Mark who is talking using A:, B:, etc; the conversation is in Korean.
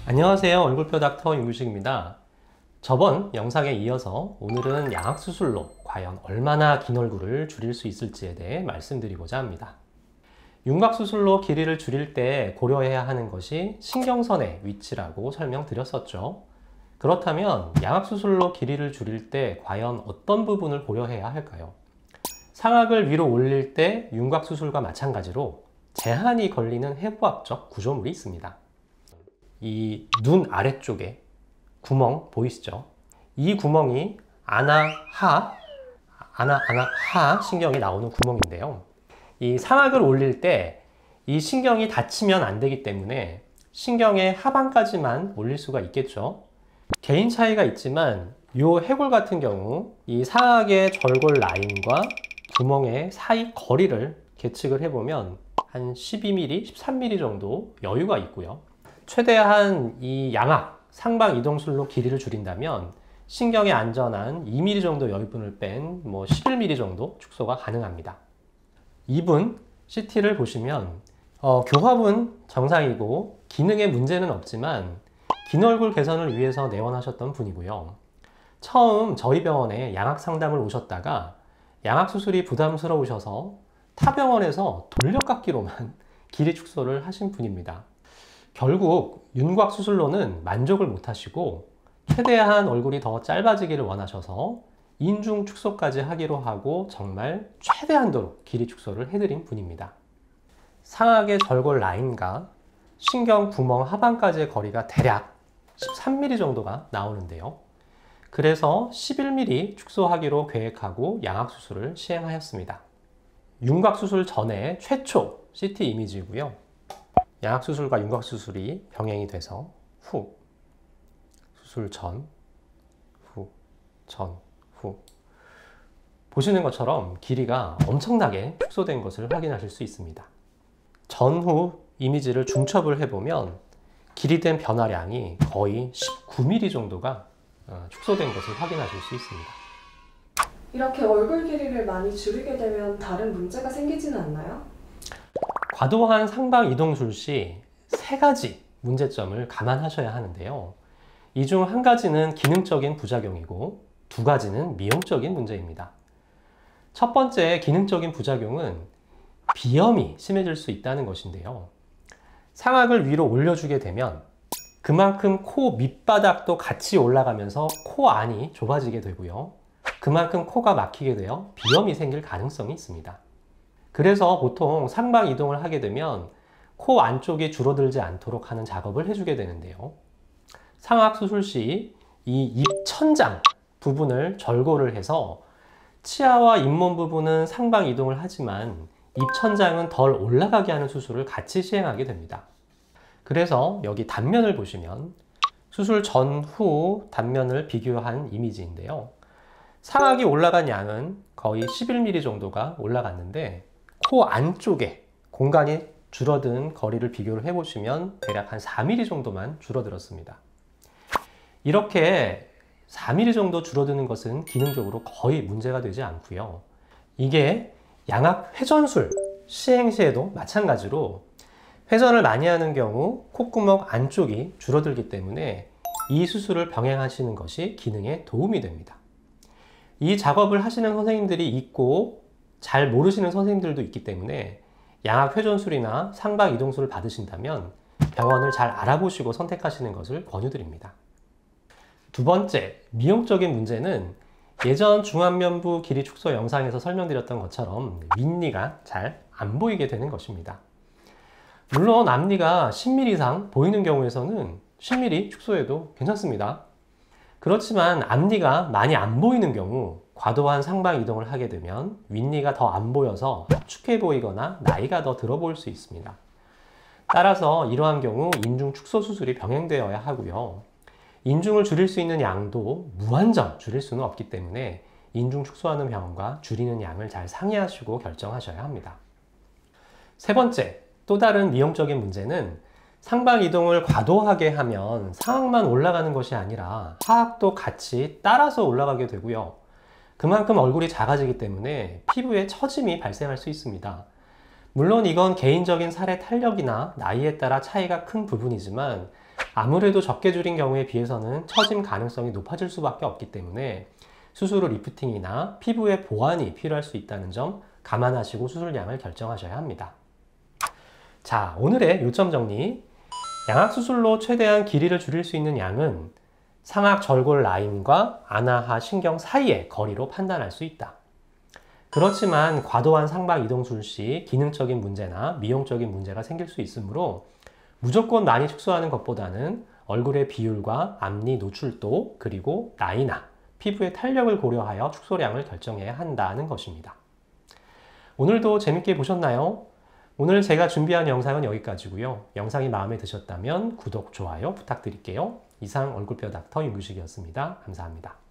A: 안녕하세요. 얼굴뼈 닥터 윤규식입니다. 저번 영상에 이어서 오늘은 양악수술로 과연 얼마나 긴 얼굴을 줄일 수 있을지에 대해 말씀드리고자 합니다. 윤곽수술로 길이를 줄일 때 고려해야 하는 것이 신경선의 위치라고 설명드렸었죠. 그렇다면 양악수술로 길이를 줄일 때 과연 어떤 부분을 고려해야 할까요? 상악을 위로 올릴 때 윤곽수술과 마찬가지로 제한이 걸리는 해부학적 구조물이 있습니다. 이 눈 아래쪽에 구멍 보이시죠? 이 구멍이 아나하 신경이 나오는 구멍인데요. 이 상악을 올릴 때 이 신경이 다치면 안 되기 때문에 신경의 하반까지만 올릴 수가 있겠죠. 개인 차이가 있지만 이 해골 같은 경우 이 상악의 절골 라인과 구멍의 사이 거리를 계측을 해보면 한 12mm, 13mm 정도 여유가 있고요. 최대한 이 양악, 상방 이동술로 길이를 줄인다면 신경에 안전한 2mm 정도 여유분을 뺀 11mm 정도 축소가 가능합니다. 이분 CT를 보시면 교합은 정상이고 기능에 문제는 없지만 긴 얼굴 개선을 위해서 내원하셨던 분이고요. 처음 저희 병원에 양악 상담을 오셨다가 양악 수술이 부담스러우셔서 타 병원에서 돌려깎기로만 길이 축소를 하신 분입니다. 결국 윤곽 수술로는 만족을 못 하시고 최대한 얼굴이 더 짧아지기를 원하셔서 인중 축소까지 하기로 하고 정말 최대한도로 길이 축소를 해드린 분입니다. 상악의 절골 라인과 신경 구멍 하반까지의 거리가 대략 13mm 정도가 나오는데요. 그래서 11mm 축소하기로 계획하고 양악 수술을 시행하였습니다. 윤곽 수술 전에 최초 CT 이미지이고요. 양악 수술과 윤곽 수술이 병행이 돼서 후, 수술 전, 후, 전, 후. 보시는 것처럼 길이가 엄청나게 축소된 것을 확인하실 수 있습니다. 전후 이미지를 중첩을 해보면 길이된 변화량이 거의 19mm 정도가 축소된 것을 확인하실 수 있습니다.
B: 이렇게 얼굴 길이를 많이 줄이게 되면 다른 문제가 생기지는 않나요?
A: 과도한 상방 이동술 시 3가지 문제점을 감안하셔야 하는데요. 이 중 한 가지는 기능적인 부작용이고 2가지는 미용적인 문제입니다. 첫 번째 기능적인 부작용은 비염이 심해질 수 있다는 것인데요. 상악을 위로 올려주게 되면 그만큼 코 밑바닥도 같이 올라가면서 코 안이 좁아지게 되고요. 그만큼 코가 막히게 되어 비염이 생길 가능성이 있습니다. 그래서 보통 상방 이동을 하게 되면 코 안쪽이 줄어들지 않도록 하는 작업을 해주게 되는데요. 상악 수술 시 이 입천장 부분을 절골을 해서 치아와 잇몸 부분은 상방 이동을 하지만 입천장은 덜 올라가게 하는 수술을 같이 시행하게 됩니다. 그래서 여기 단면을 보시면 수술 전후 단면을 비교한 이미지인데요. 상악이 올라간 양은 거의 11mm 정도가 올라갔는데 코 안쪽에 공간이 줄어든 거리를 비교를 해보시면 대략 한 4mm 정도만 줄어들었습니다. 이렇게 4mm 정도 줄어드는 것은 기능적으로 거의 문제가 되지 않고요. 이게 양악 회전술 시행 시에도 마찬가지로 회전을 많이 하는 경우 콧구멍 안쪽이 줄어들기 때문에 이 수술을 병행하시는 것이 기능에 도움이 됩니다. 이 작업을 하시는 선생님들이 있고 잘 모르시는 선생님들도 있기 때문에 양악 회전술이나 상방 이동술을 받으신다면 병원을 잘 알아보시고 선택하시는 것을 권유드립니다. 두 번째, 미용적인 문제는 예전 중안면부 길이 축소 영상에서 설명드렸던 것처럼 윗니가 잘 안 보이게 되는 것입니다. 물론 앞니가 10mm 이상 보이는 경우에서는 10mm 축소해도 괜찮습니다. 그렇지만 앞니가 많이 안 보이는 경우 과도한 상방 이동을 하게 되면 윗니가 더 안 보여서 축해 보이거나 나이가 더 들어 보일 수 있습니다. 따라서 이러한 경우 인중 축소 수술이 병행되어야 하고요. 인중을 줄일 수 있는 양도 무한정 줄일 수는 없기 때문에 인중 축소하는 병원과 줄이는 양을 잘 상의하시고 결정하셔야 합니다. 세 번째, 또 다른 미용적인 문제는 상방 이동을 과도하게 하면 상악만 올라가는 것이 아니라 하악도 같이 따라서 올라가게 되고요. 그만큼 얼굴이 작아지기 때문에 피부에 처짐이 발생할 수 있습니다. 물론 이건 개인적인 살의 탄력이나 나이에 따라 차이가 큰 부분이지만 아무래도 적게 줄인 경우에 비해서는 처짐 가능성이 높아질 수밖에 없기 때문에 수술 후 리프팅이나 피부의 보완이 필요할 수 있다는 점 감안하시고 수술량을 결정하셔야 합니다. 자, 오늘의 요점 정리. 양악수술로 최대한 길이를 줄일 수 있는 양은 상악 절골 라인과 아나하 신경 사이의 거리로 판단할 수 있다. 그렇지만 과도한 상박 이동술 시 기능적인 문제나 미용적인 문제가 생길 수 있으므로 무조건 많이 축소하는 것보다는 얼굴의 비율과 앞니 노출도 그리고 나이나 피부의 탄력을 고려하여 축소량을 결정해야 한다는 것입니다. 오늘도 재밌게 보셨나요? 오늘 제가 준비한 영상은 여기까지고요. 영상이 마음에 드셨다면 구독, 좋아요 부탁드릴게요. 이상 얼굴뼈 닥터 윤규식이었습니다. 감사합니다.